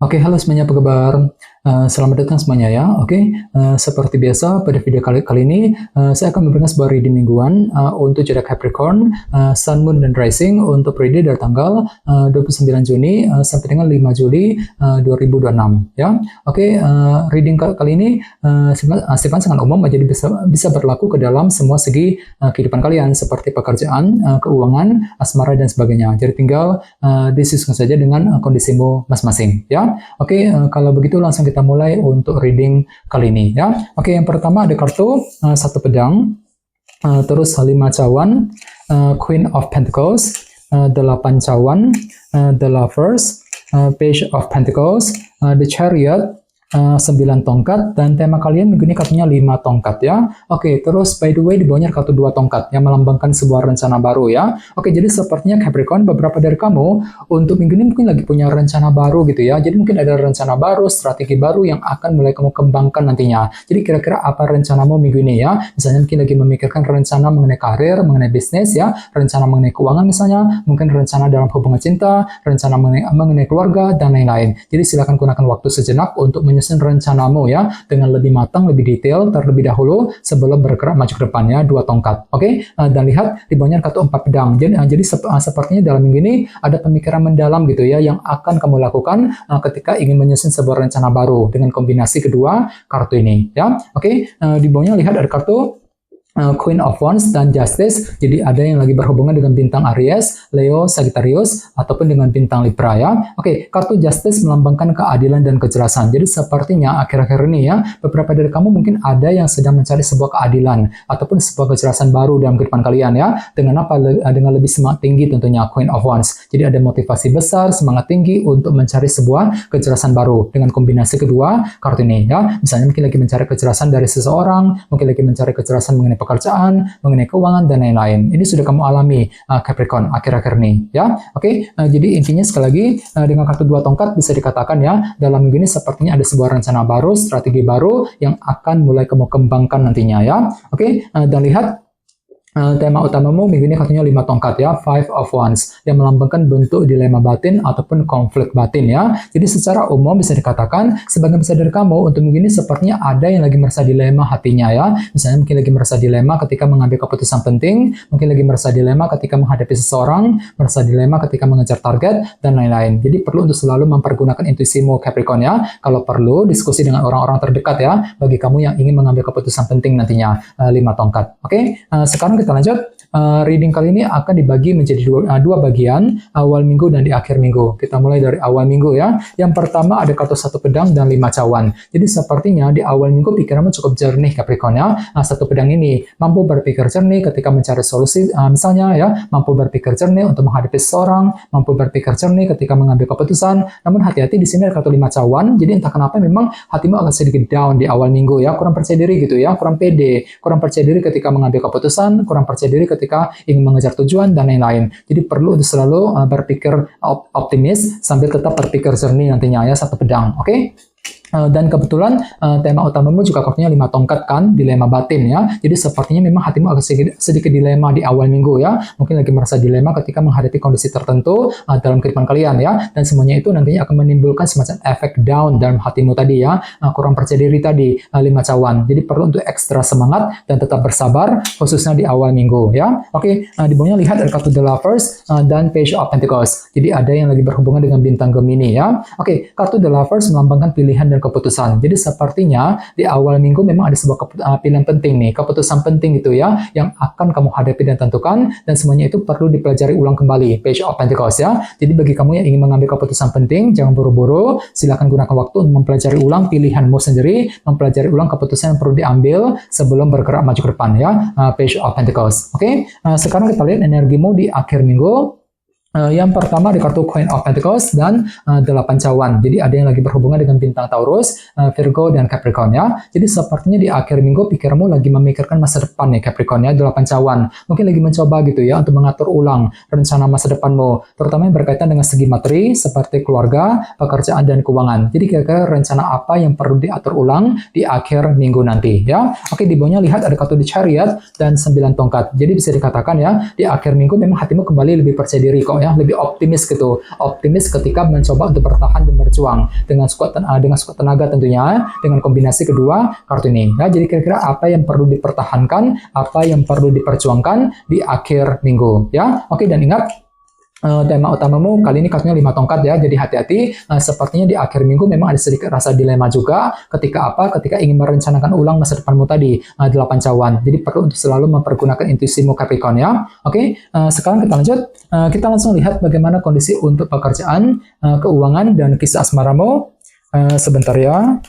Oke, halo semuanya, apa kabar? Selamat datang semuanya ya. Oke, seperti biasa pada video kali ini saya akan memberikan sebuah reading mingguan untuk zodiak Capricorn, Sun, Moon, dan Rising untuk periode dari tanggal 29 Juni sampai dengan 5 Juli 2026 ya. Oke, reading kali ini sifatnya sangat umum, jadi bisa berlaku ke dalam semua segi kehidupan kalian seperti pekerjaan, keuangan, asmara, dan sebagainya. Jadi tinggal disesuaikan saja dengan kondisimu masing-masing ya. Oke, kalau begitu langsung kita mulai untuk reading kali ini ya. Oke, yang pertama ada kartu satu pedang, terus 5 cawan, Queen of Pentacles, 8 cawan, The Lovers, Page of Pentacles, The Chariot, 9 tongkat, dan tema kalian minggu ini kartunya 5 tongkat ya. Oke, terus by the way di bawahnya kartu 2 tongkat yang melambangkan sebuah rencana baru ya. Oke, jadi sepertinya Capricorn, beberapa dari kamu untuk minggu ini mungkin lagi punya rencana baru gitu ya. Jadi mungkin ada rencana baru, strategi baru yang akan mulai kamu kembangkan nantinya. Jadi kira-kira apa rencanamu minggu ini ya? Misalnya mungkin lagi memikirkan rencana mengenai karir, mengenai bisnis ya, rencana mengenai keuangan misalnya, mungkin rencana dalam hubungan cinta, rencana mengenai keluarga, dan lain-lain. Jadi silakan gunakan waktu sejenak untuk rencanamu ya dengan lebih matang, lebih detail terlebih dahulu sebelum bergerak maju ke depannya. 2 tongkat. Oke, dan lihat di bawahnya kartu 4 pedang. Jadi sepertinya dalam minggu ini ada pemikiran mendalam gitu ya yang akan kamu lakukan ketika ingin menyusun sebuah rencana baru dengan kombinasi kedua kartu ini ya. Oke, di bawahnya lihat ada kartu Queen of Wands dan Justice. Jadi ada yang lagi berhubungan dengan bintang Aries, Leo, Sagittarius, ataupun dengan bintang Libra ya. Oke, kartu Justice melambangkan keadilan dan kejelasan. Jadi sepertinya akhir-akhir ini ya, beberapa dari kamu mungkin ada yang sedang mencari sebuah keadilan ataupun sebuah kejelasan baru dalam kehidupan kalian ya. Dengan apa? Dengan lebih semangat tinggi tentunya Queen of Wands. Jadi ada motivasi besar, semangat tinggi untuk mencari sebuah kejelasan baru dengan kombinasi kedua kartu ini ya. Misalnya mungkin lagi mencari kejelasan dari seseorang, mungkin lagi mencari kejelasan mengenai pekerjaan, mengenai keuangan, dan lain-lain. Ini sudah kamu alami Capricorn akhir-akhir ini ya. Oke, jadi intinya sekali lagi dengan kartu 2 tongkat bisa dikatakan ya, dalam minggu ini sepertinya ada sebuah rencana baru, strategi baru yang akan mulai kamu kembangkan nantinya ya. Oke, dan lihat tema utamamu minggu ini kartunya 5 tongkat ya, 5 of Wands, yang melambangkan bentuk dilema batin ataupun konflik batin ya. Jadi secara umum bisa dikatakan sebagian besar dari kamu untuk minggu ini sepertinya ada yang lagi merasa dilema hatinya ya. Misalnya mungkin lagi merasa dilema ketika mengambil keputusan penting, mungkin lagi merasa dilema ketika menghadapi seseorang, merasa dilema ketika mengejar target, dan lain-lain. Jadi perlu untuk selalu mempergunakan intuisimu Capricorn ya. Kalau perlu diskusi dengan orang-orang terdekat ya, bagi kamu yang ingin mengambil keputusan penting nantinya. 5 tongkat. Oke, sekarang kita lanjut. Reading kali ini akan dibagi menjadi dua bagian, awal minggu dan di akhir minggu. Kita mulai dari awal minggu ya. Yang pertama ada kartu 1 pedang dan 5 cawan. Jadi sepertinya di awal minggu pikiranmu cukup jernih Capricorn ya. 1 pedang ini mampu berpikir jernih ketika mencari solusi, misalnya ya, mampu berpikir jernih untuk menghadapi seseorang, mampu berpikir jernih ketika mengambil keputusan. Namun hati-hati di sini ada kartu 5 cawan. Jadi entah kenapa memang hatimu agak sedikit down di awal minggu ya, kurang percaya diri gitu ya, kurang pede, kurang percaya diri ketika mengambil keputusan, kurang percaya diri ketika ingin mengejar tujuan dan lain-lain. Jadi perlu untuk selalu berpikir optimis sambil tetap berpikir jernih nantinya ya, 1 pedang. Oke? Dan kebetulan tema utamamu juga kartunya 5 tongkat kan, dilema batin ya. Jadi sepertinya memang hatimu agak sedikit dilema di awal minggu ya. Mungkin lagi merasa dilema ketika menghadapi kondisi tertentu dalam kehidupan kalian ya. Dan semuanya itu nantinya akan menimbulkan semacam efek down dalam hatimu tadi ya. Kurang percaya diri tadi, 5 cawan. Jadi perlu untuk ekstra semangat dan tetap bersabar khususnya di awal minggu ya. Oke, di bawahnya lihat ada kartu The Lovers dan Page of Pentacles. Jadi ada yang lagi berhubungan dengan bintang Gemini ya. Oke, kartu The Lovers melambangkan pilihan dan keputusan. Jadi sepertinya di awal minggu memang ada sebuah pilihan penting nih, keputusan penting gitu ya, yang akan kamu hadapi dan tentukan, dan semuanya itu perlu dipelajari ulang kembali. Page of Pentacles ya. Jadi bagi kamu yang ingin mengambil keputusan penting, jangan buru-buru, silakan gunakan waktu untuk mempelajari ulang pilihanmu sendiri, mempelajari ulang keputusan yang perlu diambil sebelum bergerak maju ke depan ya. Page of Pentacles. Oke, sekarang kita lihat energimu di akhir minggu. Yang pertama di kartu Queen of Pentacles dan 8 cawan. Jadi ada yang lagi berhubungan dengan bintang Taurus, Virgo, dan Capricorn ya. Jadi sepertinya di akhir minggu pikiranmu lagi memikirkan masa depan nih Capricorn ya, 8 cawan. Mungkin lagi mencoba gitu ya untuk mengatur ulang rencana masa depanmu, terutama yang berkaitan dengan segi materi seperti keluarga, pekerjaan, dan keuangan. Jadi kira-kira rencana apa yang perlu diatur ulang di akhir minggu nanti ya. Oke, di bawahnya lihat ada kartu The Chariot dan 9 tongkat. Jadi bisa dikatakan ya, di akhir minggu memang hatimu kembali lebih percaya diri kok ya, lebih optimis gitu. Optimis ketika mencoba untuk bertahan dan berjuang dengan sekuat tenaga tentunya, dengan kombinasi kedua kartu ini. Ya, jadi kira-kira apa yang perlu dipertahankan, apa yang perlu diperjuangkan di akhir minggu ya. Oke, dan ingat tema utamamu kali ini kartunya 5 tongkat ya, jadi hati-hati. Sepertinya di akhir minggu memang ada sedikit rasa dilema juga ketika ketika ingin merencanakan ulang masa depanmu tadi, 8 cawan. Jadi perlu untuk selalu mempergunakan intuisimu Capricorn ya. Oke, sekarang kita lanjut. Kita langsung lihat bagaimana kondisi untuk pekerjaan, keuangan, dan kisah asmaramu. Sebentar ya.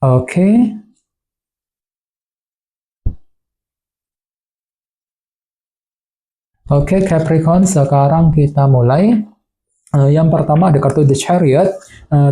Oke. Oke, Capricorn, sekarang kita mulai. Yang pertama ada kartu The Chariot,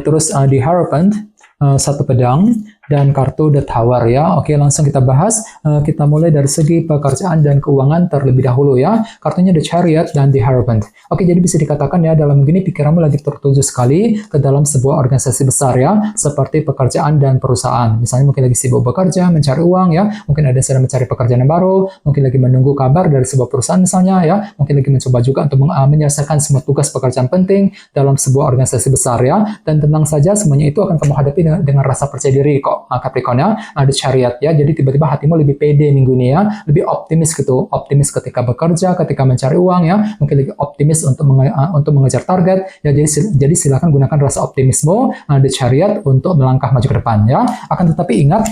terus The Hierophant, satu pedang, dan kartu The Tower ya. Oke, langsung kita bahas. Kita mulai dari segi pekerjaan dan keuangan terlebih dahulu ya. Kartunya The Chariot dan The Hierophant. Oke, jadi bisa dikatakan ya dalam minggu ini pikiranmu lagi tertuju sekali ke dalam sebuah organisasi besar ya, seperti pekerjaan dan perusahaan. Misalnya mungkin lagi sibuk bekerja, mencari uang ya, mungkin ada yang sedang mencari pekerjaan yang baru, mungkin lagi menunggu kabar dari sebuah perusahaan misalnya ya, mungkin lagi mencoba juga untuk menyelesaikan semua tugas pekerjaan penting dalam sebuah organisasi besar ya. Dan tenang saja, semuanya itu akan kamu hadapi dengan rasa percaya diri kok. Capricorn ya, ada Chariot ya, jadi tiba-tiba hatimu lebih pede minggu ini ya, lebih optimis gitu, optimis ketika bekerja, ketika mencari uang ya, mungkin lebih optimis untuk mengejar target ya, jadi silakan gunakan rasa optimisme The Chariot untuk melangkah maju ke depan ya. Akan tetapi ingat,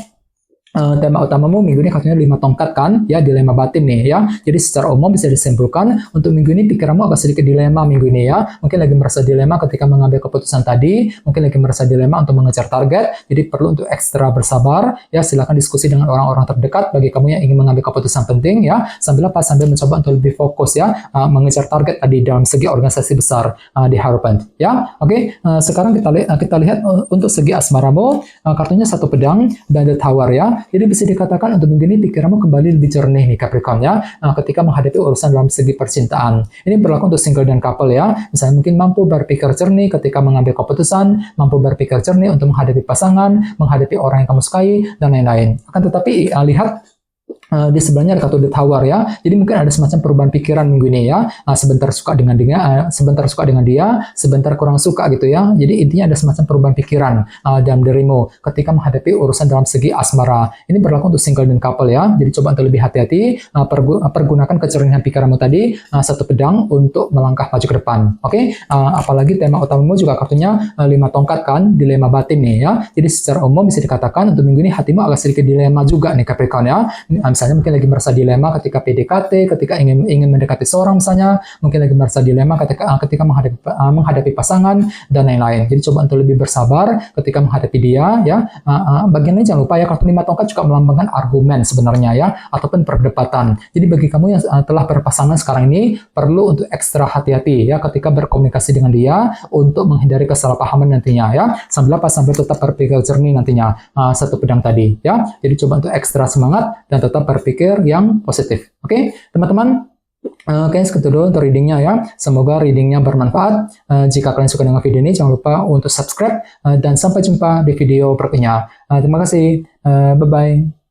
tema utamamu minggu ini kartunya 5 tongkat kan ya, dilema batin nih ya. Jadi secara umum bisa disimpulkan untuk minggu ini pikiranmu agak sedikit dilema minggu ini ya, mungkin lagi merasa dilema ketika mengambil keputusan tadi, mungkin lagi merasa dilema untuk mengejar target, jadi perlu untuk ekstra bersabar ya. Silakan diskusi dengan orang-orang terdekat bagi kamu yang ingin mengambil keputusan penting ya, sambil mencoba untuk lebih fokus ya, mengejar target tadi dalam segi organisasi besar di Hierophant ya. Oke, sekarang kita lihat untuk segi asmaramu, kartunya satu pedang dan The Tower ya. Jadi bisa dikatakan untuk minggu ini pikiranmu kembali lebih jernih nih Capricorn ya, ketika menghadapi urusan dalam segi percintaan. Ini berlaku untuk single dan couple ya. Misalnya mungkin mampu berpikir jernih ketika mengambil keputusan, mampu berpikir jernih untuk menghadapi pasangan, menghadapi orang yang kamu sukai, dan lain-lain. Akan tetapi lihat di sebelahnya ada kartu The Tower ya. Jadi mungkin ada semacam perubahan pikiran minggu ini ya. Sebentar suka dengan dia, sebentar kurang suka gitu ya. Jadi intinya ada semacam perubahan pikiran dalam dirimu ketika menghadapi urusan dalam segi asmara. Ini berlaku untuk single dan couple ya. Jadi coba untuk lebih hati-hati, pergunakan kecernihan pikiranmu tadi, satu pedang untuk melangkah maju ke depan. Oke? Apalagi tema utamamu juga kartunya 5 tongkat kan, dilema batin nih ya. Jadi secara umum bisa dikatakan untuk minggu ini hatimu agak sedikit dilema juga nih Capricorn ya. Misalnya mungkin lagi merasa dilema ketika PDKT, ketika ingin mendekati seorang misalnya, mungkin lagi merasa dilema ketika menghadapi pasangan dan lain-lain. Jadi coba untuk lebih bersabar ketika menghadapi dia ya. Bagian ini jangan lupa ya, kartu 5 tongkat juga melambangkan argumen sebenarnya ya, ataupun perdebatan. Jadi bagi kamu yang telah berpasangan sekarang ini perlu untuk ekstra hati-hati ya ketika berkomunikasi dengan dia untuk menghindari kesalahpahaman nantinya ya. Sambil tetap berpikir jernih nantinya, satu pedang tadi ya. Jadi coba untuk ekstra semangat dan tetap berpikir yang positif. Oke, teman-teman. Oke, segitu dulu untuk readingnya ya. Semoga readingnya bermanfaat. Jika kalian suka dengan video ini, jangan lupa untuk subscribe. Dan sampai jumpa di video berikutnya. Terima kasih. Bye-bye.